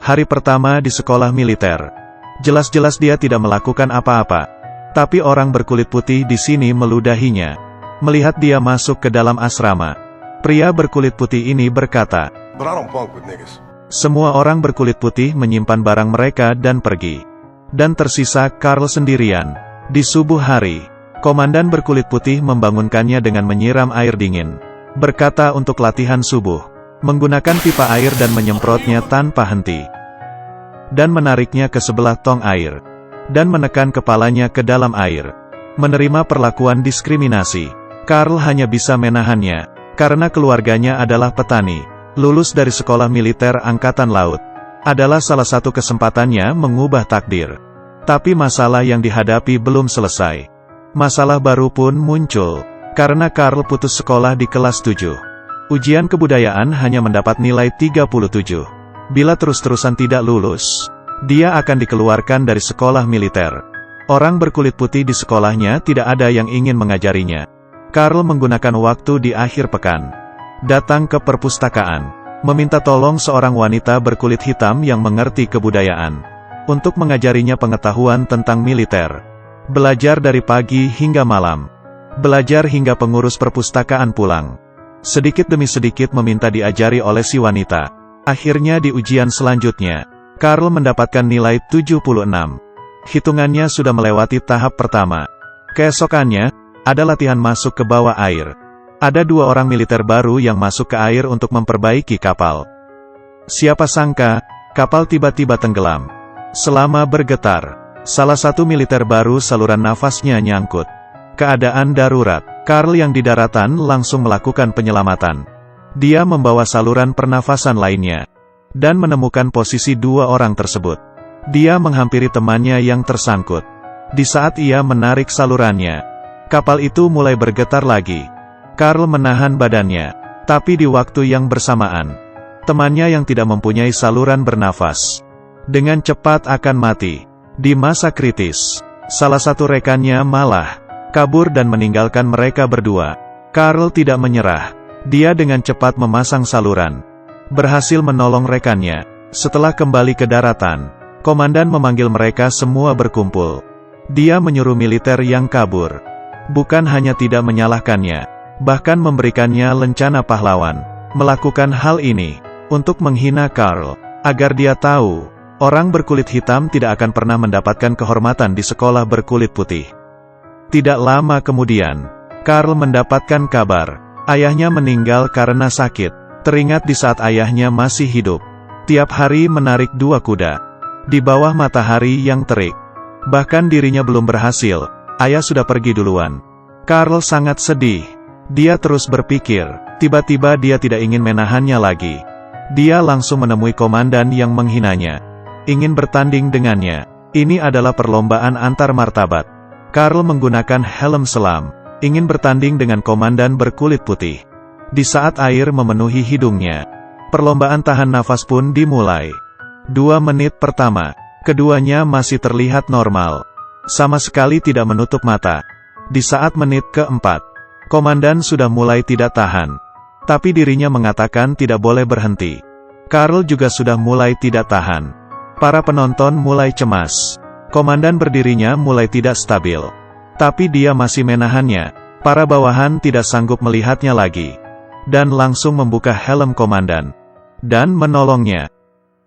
Hari pertama di sekolah militer. Jelas-jelas dia tidak melakukan apa-apa. Tapi orang berkulit putih di sini meludahinya. Melihat dia masuk ke dalam asrama, pria berkulit putih ini berkata, "But I don't bunk with niggas." Semua orang berkulit putih menyimpan barang mereka dan pergi. Dan tersisa Carl sendirian. Di subuh hari, komandan berkulit putih membangunkannya dengan menyiram air dingin. Berkata untuk latihan subuh, menggunakan pipa air dan menyemprotnya tanpa henti. Dan menariknya ke sebelah tong air. Dan menekan kepalanya ke dalam air. Menerima perlakuan diskriminasi. Carl hanya bisa menahannya, karena keluarganya adalah petani. Lulus dari sekolah militer Angkatan Laut. Adalah salah satu kesempatannya mengubah takdir. Tapi masalah yang dihadapi belum selesai. Masalah baru pun muncul, karena Carl putus sekolah di kelas 7. Ujian kebudayaan hanya mendapat nilai 37. Bila terus-terusan tidak lulus, dia akan dikeluarkan dari sekolah militer. Orang berkulit putih di sekolahnya tidak ada yang ingin mengajarinya. Carl menggunakan waktu di akhir pekan. Datang ke perpustakaan, meminta tolong seorang wanita berkulit hitam yang mengerti kebudayaan, untuk mengajarinya pengetahuan tentang militer. Belajar dari pagi hingga malam. Belajar hingga pengurus perpustakaan pulang. Sedikit demi sedikit meminta diajari oleh si wanita. Akhirnya di ujian selanjutnya, Carl mendapatkan nilai 76. Hitungannya sudah melewati tahap pertama. Keesokannya, ada latihan masuk ke bawah air. Ada 2 orang militer baru yang masuk ke air untuk memperbaiki kapal. Siapa sangka, kapal tiba-tiba tenggelam. Selama bergetar, salah satu militer baru saluran nafasnya nyangkut. Keadaan darurat. Carl yang di daratan langsung melakukan penyelamatan. Dia membawa saluran pernafasan lainnya, dan menemukan posisi 2 orang tersebut. Dia menghampiri temannya yang tersangkut. Di saat ia menarik salurannya, kapal itu mulai bergetar lagi. Carl menahan badannya, tapi di waktu yang bersamaan, temannya yang tidak mempunyai saluran bernafas, dengan cepat akan mati. Di masa kritis, salah satu rekannya malah kabur dan meninggalkan mereka berdua. Carl tidak menyerah. Dia dengan cepat memasang saluran. Berhasil menolong rekannya. Setelah kembali ke daratan, komandan memanggil mereka semua berkumpul. Dia menyuruh militer yang kabur. Bukan hanya tidak menyalahkannya, bahkan memberikannya lencana pahlawan. Melakukan hal ini untuk menghina Carl, agar dia tahu, orang berkulit hitam tidak akan pernah mendapatkan kehormatan di sekolah berkulit putih. Tidak lama kemudian, Carl mendapatkan kabar. Ayahnya meninggal karena sakit. Teringat di saat ayahnya masih hidup. Tiap hari menarik 2 kuda. Di bawah matahari yang terik. Bahkan dirinya belum berhasil. Ayah sudah pergi duluan. Carl sangat sedih. Dia terus berpikir. Tiba-tiba dia tidak ingin menahannya lagi. Dia langsung menemui komandan yang menghinanya. Ingin bertanding dengannya. Ini adalah perlombaan antar martabat. Carl menggunakan helm selam. Ingin bertanding dengan komandan berkulit putih. Di saat air memenuhi hidungnya, perlombaan tahan nafas pun dimulai. 2 menit pertama, keduanya masih terlihat normal. Sama sekali tidak menutup mata. Di saat menit keempat, komandan sudah mulai tidak tahan. Tapi dirinya mengatakan tidak boleh berhenti. Carl juga sudah mulai tidak tahan. Para penonton mulai cemas. Komandan berdirinya mulai tidak stabil. Tapi dia masih menahannya. Para bawahan tidak sanggup melihatnya lagi. Dan langsung membuka helm komandan. Dan menolongnya.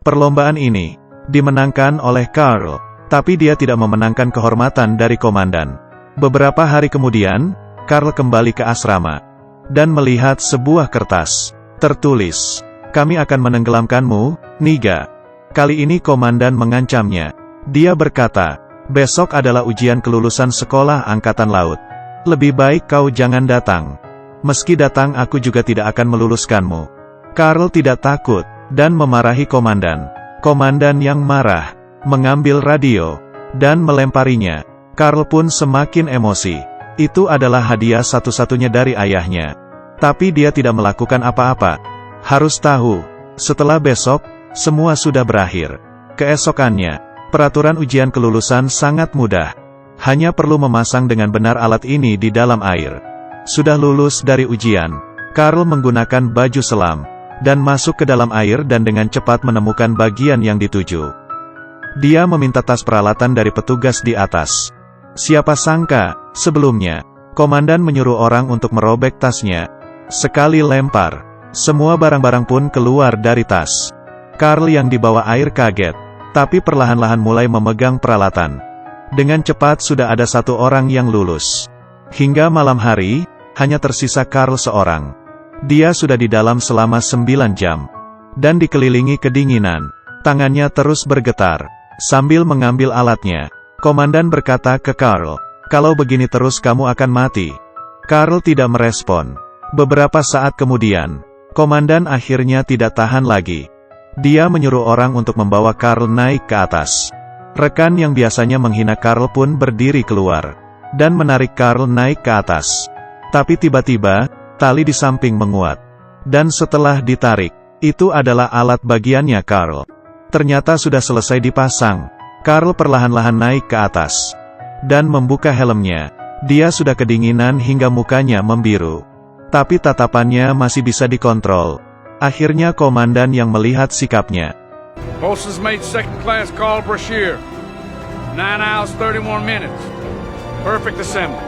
Perlombaan ini dimenangkan oleh Carl. Tapi dia tidak memenangkan kehormatan dari komandan. Beberapa hari kemudian, Carl kembali ke asrama. Dan melihat sebuah kertas. Tertulis, "Kami akan menenggelamkanmu, Niga." Kali ini komandan mengancamnya. Dia berkata, "Besok adalah ujian kelulusan sekolah Angkatan Laut. Lebih baik kau jangan datang. Meski datang aku juga tidak akan meluluskanmu." Carl tidak takut, dan memarahi komandan. Komandan yang marah, mengambil radio, dan melemparinya. Carl pun semakin emosi. Itu adalah hadiah satu-satunya dari ayahnya. Tapi dia tidak melakukan apa-apa. Harus tahu, setelah besok, semua sudah berakhir. Keesokannya, peraturan ujian kelulusan sangat mudah. Hanya perlu memasang dengan benar alat ini di dalam air. Sudah lulus dari ujian, Carl menggunakan baju selam. dan masuk ke dalam air dan dengan cepat menemukan bagian yang dituju. Dia meminta tas peralatan dari petugas di atas. Siapa sangka, sebelumnya, komandan menyuruh orang untuk merobek tasnya. Sekali lempar, semua barang-barang pun keluar dari tas. Carl yang dibawa air kaget, tapi perlahan-lahan mulai memegang peralatan. Dengan cepat sudah ada satu orang yang lulus. Hingga malam hari, hanya tersisa Carl seorang. Dia sudah di dalam selama 9 jam. Dan dikelilingi kedinginan. Tangannya terus bergetar. Sambil mengambil alatnya, komandan berkata ke Carl, "Kalau begini terus kamu akan mati." Carl tidak merespon. Beberapa saat kemudian, komandan akhirnya tidak tahan lagi. Dia menyuruh orang untuk membawa Carl naik ke atas. Rekan yang biasanya menghina Carl pun berdiri keluar, dan menarik Carl naik ke atas. Tapi tiba-tiba, tali di samping menguat. Dan setelah ditarik, itu adalah alat bagiannya Carl. Ternyata sudah selesai dipasang. Carl perlahan-lahan naik ke atas. Dan membuka helmnya. Dia sudah kedinginan hingga mukanya membiru. Tapi tatapannya masih bisa dikontrol. Akhirnya komandan yang melihat sikapnya. Bosun's mate second class Carl Brashear. 9 hours 31 minutes. Perfect assembly.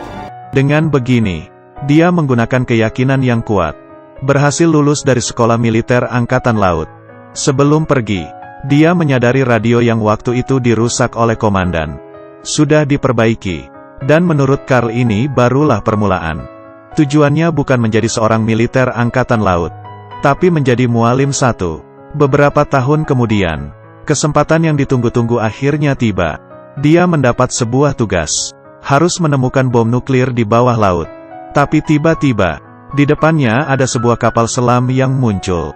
Dengan begini, dia menggunakan keyakinan yang kuat. Berhasil lulus dari sekolah militer angkatan laut. Sebelum pergi, dia menyadari radio yang waktu itu dirusak oleh komandan. Sudah diperbaiki. Dan menurut Carl ini barulah permulaan. Tujuannya bukan menjadi seorang militer angkatan laut, tapi menjadi mualim satu. Beberapa tahun kemudian, kesempatan yang ditunggu-tunggu akhirnya tiba. Dia mendapat sebuah tugas. Harus menemukan bom nuklir di bawah laut. Tapi tiba-tiba, di depannya ada sebuah kapal selam yang muncul.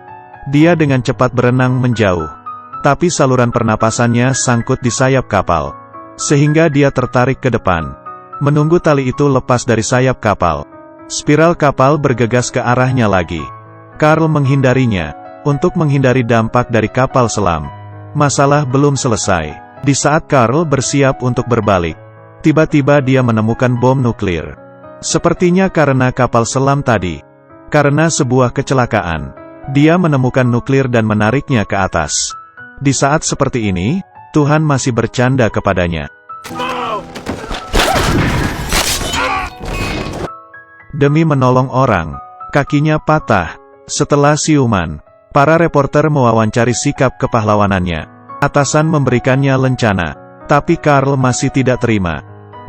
Dia dengan cepat berenang menjauh. Tapi saluran pernapasannya sangkut di sayap kapal. Sehingga dia tertarik ke depan. Menunggu tali itu lepas dari sayap kapal. Spiral kapal bergegas ke arahnya lagi. Carl menghindarinya, untuk menghindari dampak dari kapal selam. Masalah belum selesai. Di saat Carl bersiap untuk berbalik, tiba-tiba dia menemukan bom nuklir. Sepertinya karena kapal selam tadi. Karena sebuah kecelakaan, dia menemukan nuklir dan menariknya ke atas. Di saat seperti ini, Tuhan masih bercanda kepadanya. Demi menolong orang, kakinya patah. Setelah siuman, para reporter mewawancari sikap kepahlawanannya. Atasan memberikannya lencana, tapi Carl masih tidak terima.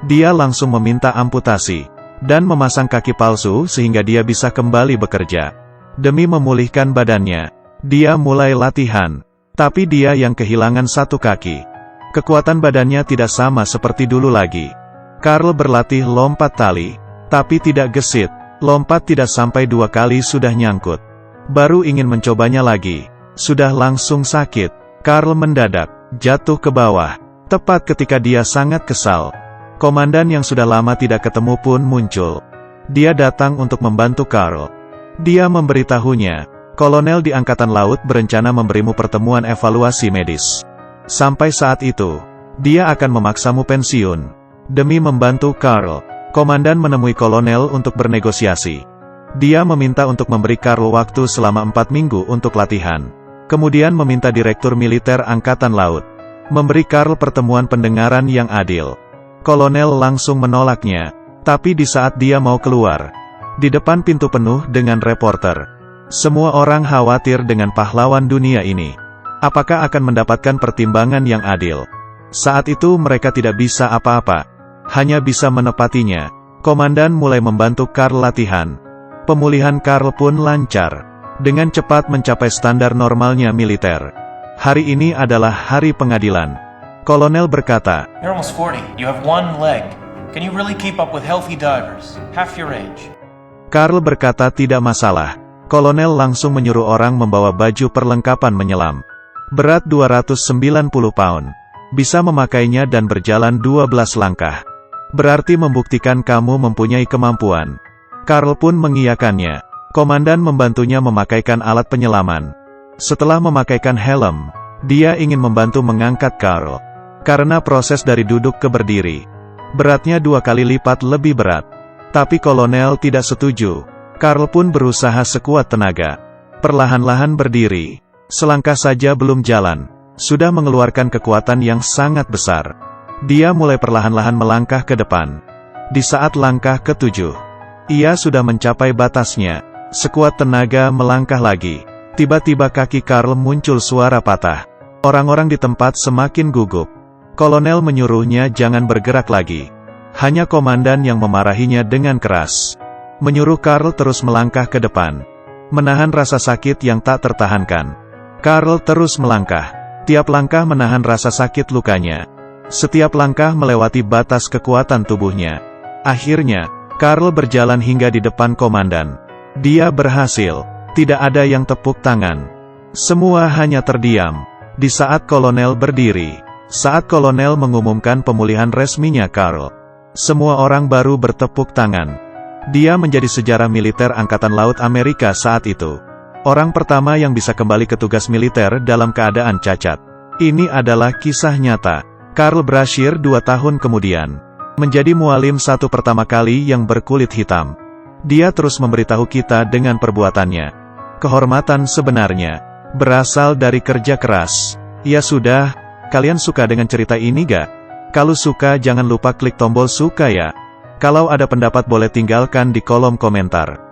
Dia langsung meminta amputasi, dan memasang kaki palsu sehingga dia bisa kembali bekerja. Demi memulihkan badannya, dia mulai latihan. Tapi dia yang kehilangan satu kaki. Kekuatan badannya tidak sama seperti dulu lagi. Carl berlatih lompat tali, tapi tidak gesit. Lompat tidak sampai 2 kali sudah nyangkut. Baru ingin mencobanya lagi, sudah langsung sakit. Carl mendadak jatuh ke bawah. Tepat ketika dia sangat kesal, komandan yang sudah lama tidak ketemu pun muncul. Dia datang untuk membantu Carl. Dia memberitahunya, kolonel di Angkatan Laut berencana memberimu pertemuan evaluasi medis. Sampai saat itu, dia akan memaksamu pensiun. Demi membantu Carl, komandan menemui kolonel untuk bernegosiasi. Dia meminta untuk memberi Carl waktu selama 4 minggu untuk latihan. Kemudian meminta Direktur Militer Angkatan Laut memberi Carl pertemuan pendengaran yang adil. Kolonel langsung menolaknya, tapi di saat dia mau keluar, di depan pintu penuh dengan reporter. Semua orang khawatir dengan pahlawan dunia ini. Apakah akan mendapatkan pertimbangan yang adil? Saat itu mereka tidak bisa apa-apa. Hanya bisa menepatinya. Komandan mulai membantu Carl latihan. Pemulihan Carl pun lancar. Dengan cepat mencapai standar normalnya militer. Hari ini adalah hari pengadilan. Kolonel berkata, "You're almost 40. You have one leg. Can you really keep up with healthy divers? Half your age." Carl berkata tidak masalah. Kolonel langsung menyuruh orang membawa baju perlengkapan menyelam. Berat 290 pound. Bisa memakainya dan berjalan 12 langkah. Berarti membuktikan kamu mempunyai kemampuan. Carl pun mengiyakannya. Komandan membantunya memakaikan alat penyelaman. Setelah memakaikan helm, dia ingin membantu mengangkat Carl. Karena proses dari duduk ke berdiri, beratnya 2 kali lipat lebih berat. Tapi kolonel tidak setuju. Carl pun berusaha sekuat tenaga. perlahan-lahan berdiri. Selangkah saja belum jalan, sudah mengeluarkan kekuatan yang sangat besar. Dia mulai perlahan-lahan melangkah ke depan. Di saat langkah ke-7, ia sudah mencapai batasnya. Sekuat tenaga melangkah lagi. Tiba-tiba kaki Karl muncul suara patah. Orang-orang di tempat semakin gugup. Kolonel menyuruhnya jangan bergerak lagi. Hanya komandan yang memarahinya dengan keras. Menyuruh Karl terus melangkah ke depan. Menahan rasa sakit yang tak tertahankan. Karl terus melangkah. Tiap langkah menahan rasa sakit lukanya. Setiap langkah melewati batas kekuatan tubuhnya. Akhirnya, Karl berjalan hingga di depan komandan. Dia berhasil. Tidak ada yang tepuk tangan. Semua hanya terdiam. Di saat kolonel berdiri. Saat kolonel mengumumkan pemulihan resminya Karl. Semua orang baru bertepuk tangan. Dia menjadi sejarah militer Angkatan Laut Amerika saat itu. Orang pertama yang bisa kembali ke tugas militer dalam keadaan cacat. Ini adalah kisah nyata. Karl Brashear 2 tahun kemudian menjadi mualim satu pertama kali yang berkulit hitam. Dia terus memberitahu kita dengan perbuatannya. Kehormatan sebenarnya berasal dari kerja keras. Ya sudah, kalian suka dengan cerita ini gak? Kalau suka jangan lupa klik tombol suka ya. Kalau ada pendapat boleh tinggalkan di kolom komentar.